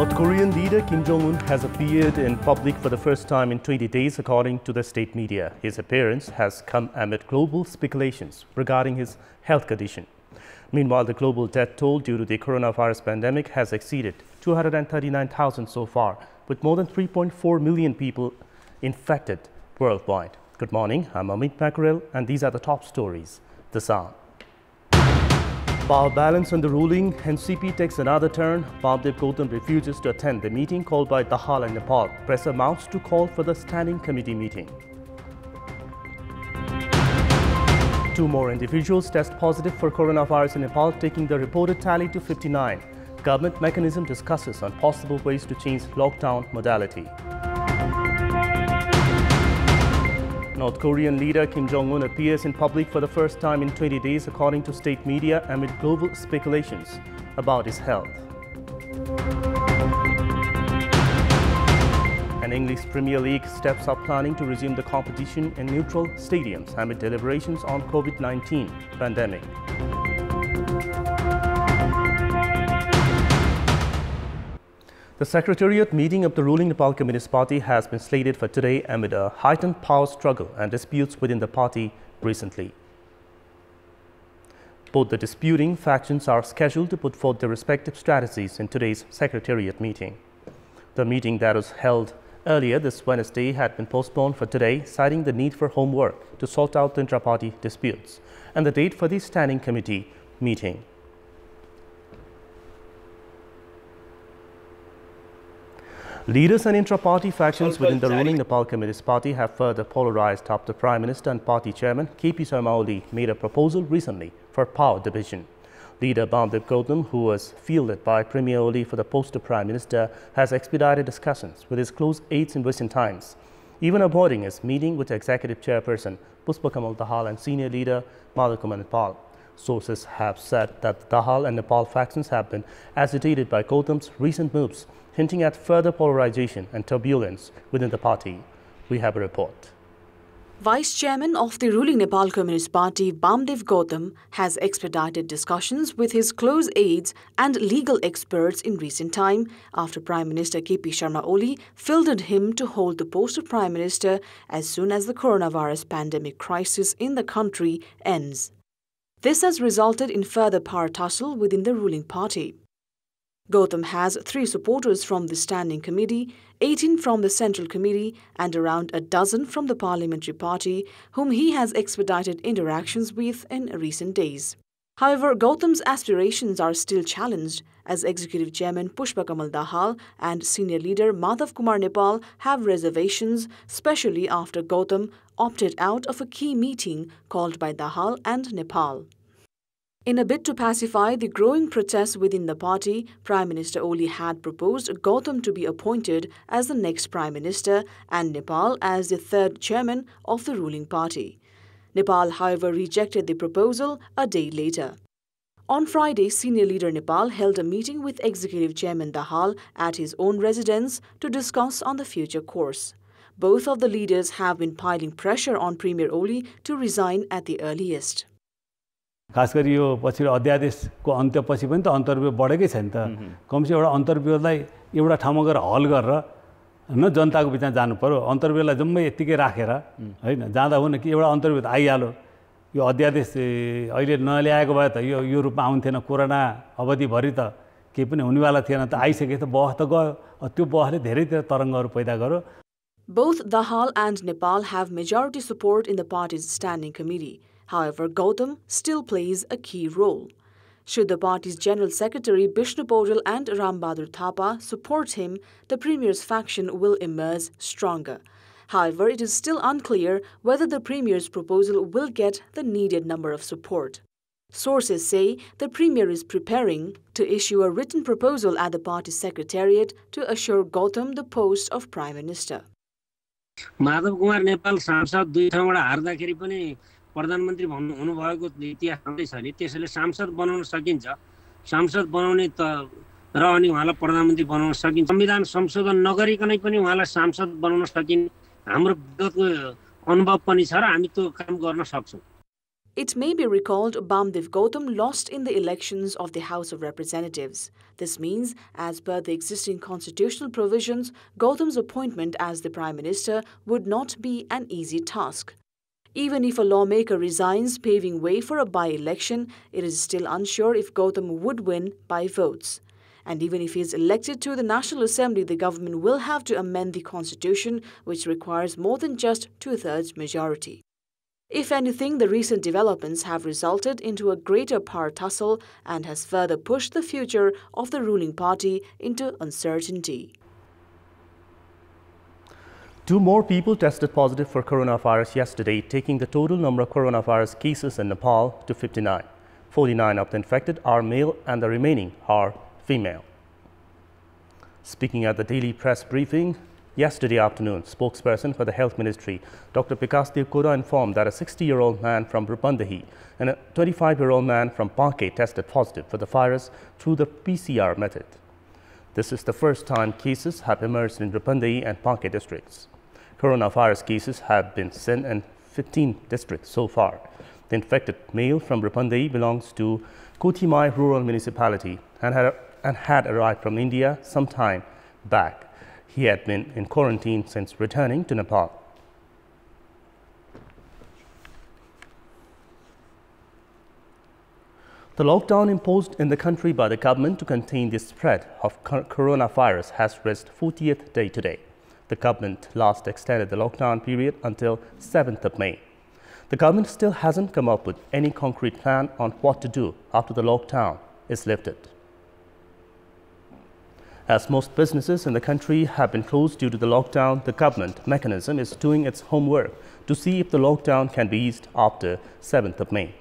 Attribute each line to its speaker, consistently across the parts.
Speaker 1: North Korean leader Kim Jong-un has appeared in public for the first time in 20 days, according to the state media. His appearance has come amid global speculations regarding his health condition. Meanwhile, the global death toll due to the coronavirus pandemic has exceeded 239,000 so far, with more than 3.4 million people infected worldwide. Good morning, I'm Amit Mackerel, and these are the top stories this hour. Power balance on the ruling NCP takes another turn. Bamdev Gautam refuses to attend the meeting called by Dahal and Nepal. Pressure mounts to call for the standing committee meeting. Two more individuals test positive for coronavirus in Nepal, taking the reported tally to 59. Government mechanism discusses on possible ways to change lockdown modality. North Korean leader Kim Jong-un appears in public for the first time in 20 days, according to state media, amid global speculations about his health. An English Premier League steps up planning to resume the competition in neutral stadiums amid deliberations on COVID-19 pandemic. The Secretariat meeting of the ruling Nepal Communist Party has been slated for today amid a heightened power struggle and disputes within the party recently. Both the disputing factions are scheduled to put forth their respective strategies in today's Secretariat meeting. The meeting that was held earlier this Wednesday had been postponed for today, citing the need for homework to sort out the intra-party disputes and the date for the Standing Committee meeting. Leaders and intra-party factions within the ruling Nepal Communist Party have further polarized after Prime Minister and Party Chairman KP Sharma Oli made a proposal recently for power division. Leader Bamdev Gautam, who was fielded by Premier Oli for the post of Prime Minister, has expedited discussions with his close aides in recent times, even avoiding his meeting with Executive Chairperson Pushpakamal Dahal and Senior Leader Madhakumar Nepal. Sources have said that Dahal and Nepal factions have been agitated by Gautam's recent moves, hinting at further polarization and turbulence within the party. We have a report.
Speaker 2: Vice Chairman of the ruling Nepal Communist Party, Bamdev Gautam, has expedited discussions with his close aides and legal experts in recent time after Prime Minister KP Sharma Oli fielded him to hold the post of Prime Minister as soon as the coronavirus pandemic crisis in the country ends. This has resulted in further power tussle within the ruling party. Gautam has 3 supporters from the Standing Committee, 18 from the Central Committee and around a dozen from the Parliamentary Party, whom he has expedited interactions with in recent days. However, Gautam's aspirations are still challenged as Executive Chairman Pushpakamal Dahal and Senior Leader Madhakumar Nepal have reservations, especially after Gautam opted out of a key meeting called by Dahal and Nepal. In a bid to pacify the growing protests within the party, Prime Minister Oli had proposed Gautam to be appointed as the next Prime Minister and Nepal as the 3rd chairman of the ruling party. Nepal, however, rejected the proposal a day later. On Friday, Senior Leader Nepal held a meeting with Executive Chairman Dahal at his own residence to discuss on the future course. Both of the leaders have been piling pressure on Premier Oli to resign at the earliest.
Speaker 3: खास गरी यो पछिल्लो अध्यादेशको अन्त्यपछि पनि त अन्तर्व्यूह बढेकै छैन त कमसे एउटा अन्तर्व्यूहलाई एउटा ठाउँमा गएर हल गरेर हैन जनताको बिचमा जानु पर्यो अन्तर्व्यूहलाई जम्मै यतिकै राखेर हैन जाँदा हुन कि एउटा अन्तर्व्यूह आइहाल्यो यो अध्यादेश अहिले नल्याएको भए त यो रूपमा आउँथेन कोरोना अवधिभरि त केही पनि हुनेवाला थिएन त आइसके त बहस त गयो त्यो बहसले धेरैतिर तरङ्गहरू पैदा गर्यो.
Speaker 2: Both Dahal and Nepal have majority support in the party's Standing Committee. However, Gautam still plays a key role. Should the party's General Secretary Bishnu Paudel and Ram Bahadur Thapa support him, the Premier's faction will emerge stronger. However, it is still unclear whether the Premier's proposal will get the needed number of support. Sources say the Premier is preparing to issue a written proposal at the party's Secretariat to assure Gautam the post of Prime Minister.
Speaker 4: Madhav Kumar Nepal सांसद 2 ठाउँबाट हार्दाखेरि पनि प्रधानमन्त्री हुनुभएको इतिहास छँदै छ नि त्यसैले सांसद बनाउन सकिन्छ सांसद बनाउने त र अनि उहाँलाई प्रधानमन्त्री बनाउन सकिन्छ संविधान संशोधन नगरिकनै पनि उहाँलाई सांसद बनाउन सकिन्छ हाम्रो विगतको अनुभव पनि छ र हामी त्यो काम गर्न सक्छौं.
Speaker 2: It may be recalled Bamdev Gautam lost in the elections of the House of Representatives. This means, as per the existing constitutional provisions, Gautam's appointment as the Prime Minister would not be an easy task. Even if a lawmaker resigns, paving way for a by-election, it is still unsure if Gautam would win by votes. And even if he is elected to the National Assembly, the government will have to amend the constitution, which requires more than just two-thirds majority. If anything, the recent developments have resulted into a greater power tussle and has further pushed the future of the ruling party into uncertainty.
Speaker 1: 2 more people tested positive for coronavirus yesterday, taking the total number of coronavirus cases in Nepal to 59. 49 of the infected are male and the remaining are female. Speaking at the daily press briefing yesterday afternoon, spokesperson for the Health Ministry, Dr. Pikasdev Koda, informed that a 60-year-old man from Rupandehi and a 25-year-old man from Panke tested positive for the virus through the PCR method. This is the first time cases have emerged in Rupandehi and Panke districts. Coronavirus cases have been seen in 15 districts so far. The infected male from Rupandehi belongs to Kothimai rural municipality and had arrived from India some time back. He had been in quarantine since returning to Nepal. The lockdown imposed in the country by the government to contain the spread of coronavirus has reached 40th day today. The government last extended the lockdown period until 7th of May. The government still hasn't come up with any concrete plan on what to do after the lockdown is lifted. As most businesses in the country have been closed due to the lockdown, the government mechanism is doing its homework to see if the lockdown can be eased after 7th of May.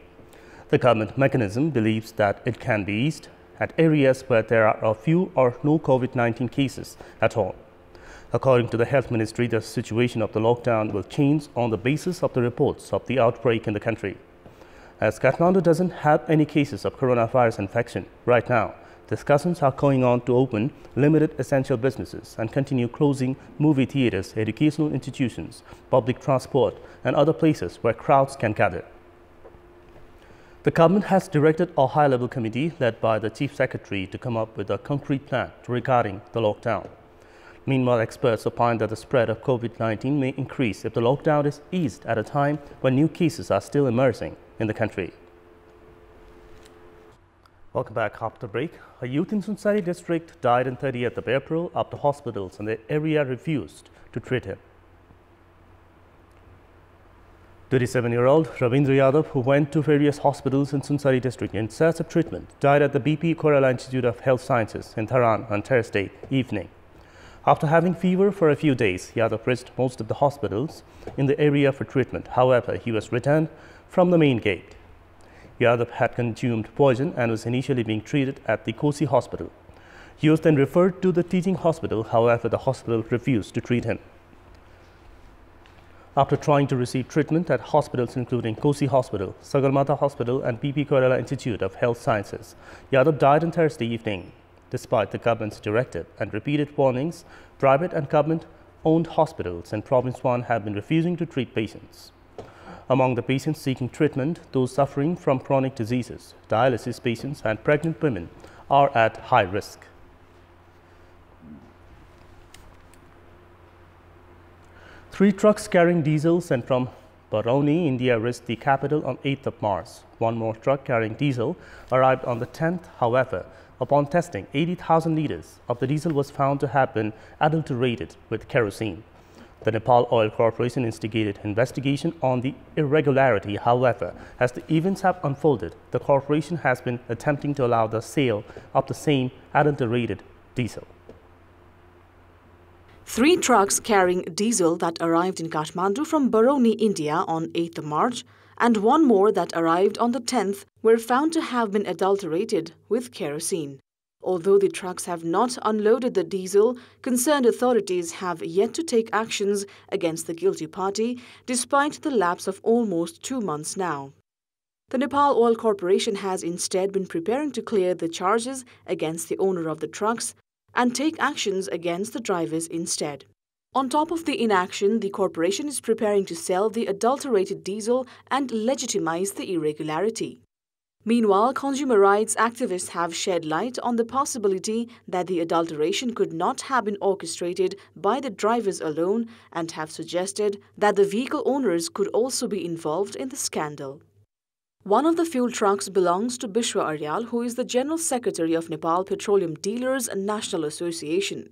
Speaker 1: The government mechanism believes that it can be eased at areas where there are a few or no COVID-19 cases at all. According to the Health Ministry, the situation of the lockdown will change on the basis of the reports of the outbreak in the country. As Kathmandu doesn't have any cases of coronavirus infection right now, discussions are going on to open limited essential businesses and continue closing movie theaters, educational institutions, public transport, and other places where crowds can gather. The government has directed a high-level committee led by the Chief Secretary to come up with a concrete plan regarding the lockdown. Meanwhile, experts opine that the spread of COVID-19 may increase if the lockdown is eased at a time when new cases are still emerging in the country. Welcome back after the break. A youth in Sunsari district died on 30th of April after hospitals in the area refused to treat him. 37-year-old Ravindra Yadav, who went to various hospitals in Sunsari district in search of treatment, died at the BP Koirala Institute of Health Sciences in Dharan on Thursday evening. After having fever for a few days, Yadav reached most of the hospitals in the area for treatment. However, he was returned from the main gate. Yadav had consumed poison and was initially being treated at the Kosi hospital. He was then referred to the teaching hospital. However, the hospital refused to treat him. After trying to receive treatment at hospitals including Kosi Hospital, Sagarmatha Hospital and BP Koirala Institute of Health Sciences, Yadav died on Thursday evening. Despite the government's directive and repeated warnings, private and government-owned hospitals in Province 1 have been refusing to treat patients. Among the patients seeking treatment, those suffering from chronic diseases, dialysis patients and pregnant women are at high risk. Three trucks carrying diesel sent from Barauni, India reached the capital on 8th of March. One more truck carrying diesel arrived on the 10th. However, upon testing, 80,000 litres of the diesel was found to have been adulterated with kerosene. The Nepal Oil Corporation instigated investigation on the irregularity. However, as the events have unfolded, the corporation has been attempting to allow the sale of the same adulterated diesel.
Speaker 2: 3 trucks carrying diesel that arrived in Kathmandu from Barauni, India on 8th of March and one more that arrived on the 10th were found to have been adulterated with kerosene. Although the trucks have not unloaded the diesel, concerned authorities have yet to take actions against the guilty party despite the lapse of almost 2 months now. The Nepal Oil Corporation has instead been preparing to clear the charges against the owner of the trucks and take actions against the drivers instead. On top of the inaction, the corporation is preparing to sell the adulterated diesel and legitimize the irregularity. Meanwhile, consumer rights activists have shed light on the possibility that the adulteration could not have been orchestrated by the drivers alone and have suggested that the vehicle owners could also be involved in the scandal. One of the fuel trucks belongs to Bishwa Aryal, who is the General Secretary of Nepal Petroleum Dealers National Association.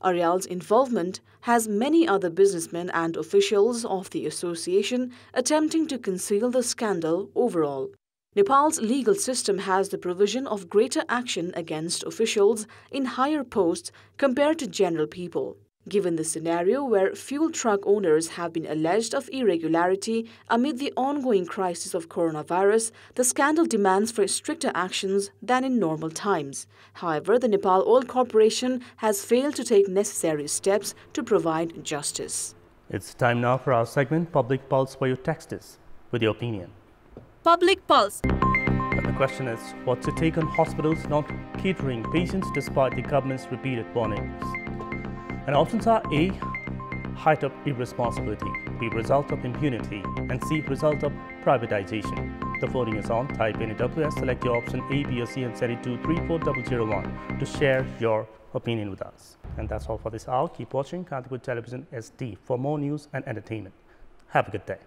Speaker 2: Aryal's involvement has many other businessmen and officials of the association attempting to conceal the scandal overall. Nepal's legal system has the provision of greater action against officials in higher posts compared to general people. Given the scenario where fuel truck owners have been alleged of irregularity amid the ongoing crisis of coronavirus, the scandal demands for stricter actions than in normal times. However, the Nepal Oil Corporation has failed to take necessary steps to provide justice.
Speaker 1: It's time now for our segment, Public Pulse, where you text us with your opinion.
Speaker 5: Public Pulse.
Speaker 1: And the question is, what's your take on hospitals not catering patients despite the government's repeated warnings? And options are A, height of irresponsibility, B, result of impunity, and C, result of privatization. The voting is on. Type in AWS, select your option A, B, or C, and send it to 34001 to share your opinion with us. And that's all for this hour. Keep watching Kantipur Television SD for more news and entertainment. Have a good day.